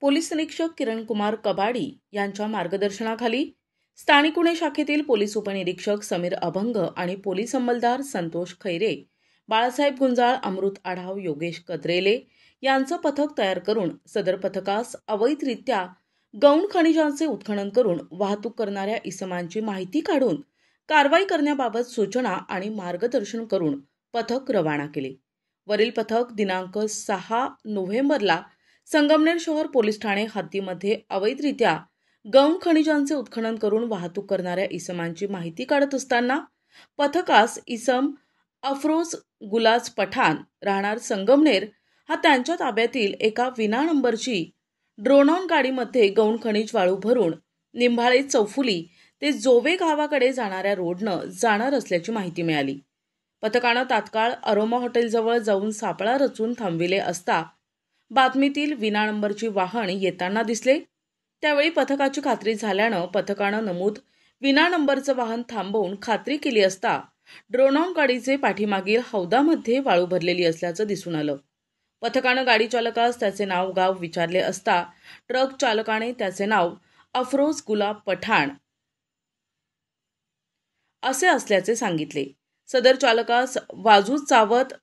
Police निरीक्षक किरण कुमार कबाडी यांच्या मार्गदर्शनाखाली स्थानिक गुन्हे शाखेतील पोलीस उपनिरीक्षक समीर अभंग आणि पोलीस अंमलदार संतोष खैरे, बाळासाहेब गुंजाळ, अमृत आढाव, योगेश कद्रेले यांचं पथक तयार करून सदर पथकास अवैधरित्या गौण खनिजांचे उत्खनन करून वाहतूक करणाऱ्या इसमांची माहिती काढून कारवाई करण्याबाबत सूचना आणि मार्गदर्शन करून पथक रवाना केले। वरील पथक दिनांक 6 नोव्हेंबरला संगमनेर शहर पोलीस ठाणे हद्दीमध्ये अवैधरित्या गौण खनिजांचे उत्खनन करून वाहतूक करणाऱ्या इसमांची माहिती काढत असताना पथकास इसम अफरोज गुलाज पठाण राहणार संगमनेर हा त्यांच्या ताब्यातील एका विना नंबरची ड्रोनॉन गाडीमध्ये गौण खनिज वाळू भरून निंभाळे चौफुली ते जोवे गावाकडे जाणाऱ्या रोडनं जाणार असल्याची माहिती मिळाली। पथकानं तात्काळ अरोमा हॉटेलजवळ जाऊन सापळा रचून थांबविले असता बातमीतील विना नंबरची वाहन येताना दिसले। त्यावेळी पथकाची खात्री झाल्यानं पथकानं नमूद विना नंबरचं वाहन थांबवून खात्री केली असता ड्रोनॉन गाडीचे पाठीमागील हौदामध्ये वाळू भरलेली असल्याचं दिसून आलं। पथकानं गाडी चालकास त्याचे नाव गाव विचारले असता ट्रक चालकाने त्याचे नाव अफरोज गुलाब पठाण असे असल्याचे सांगितले। सदर चालकास वाजू चावत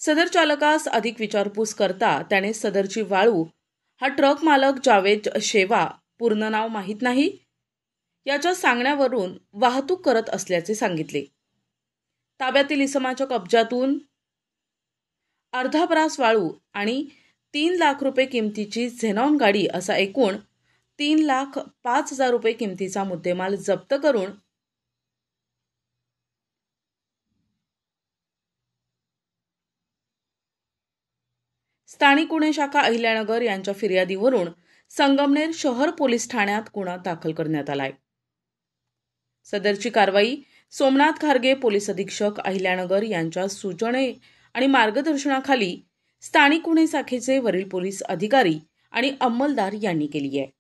सदर चालकास अधिक विचारपूस करता त्याने सदरची वाळू हा ट्रक मालक जावेद शेवा, पूर्ण नाव माहीत नाही, याच्या सांगण्यावरून वाहतूक करत असल्याचे सांगितले। ताब्यातील इसमाच्या कब्जातून अर्धा ब्रास वाळू आणि 3 लाख रुपये किमतीची झेनॉन गाडी असा एकूण 3,05,000 रुपये किमतीचा मुद्देमाल जप्त करून स्थानिक गुन्हे शाखा अहिल्यानगर यांच्या फिर्यादीवरून संगमनेर शहर पोलीस ठाण्यात गुन्हा दाखल करण्यात आलाय। सदरची कारवाई सोमनाथ खारगे पोलीस अधीक्षक अहिल्यानगर यांच्या सूचने आणि मार्गदर्शनाखाली स्थानिक गुन्हे शाखेचे वरील पोलीस अधिकारी आणि अंमलदार यांनी केली आहे।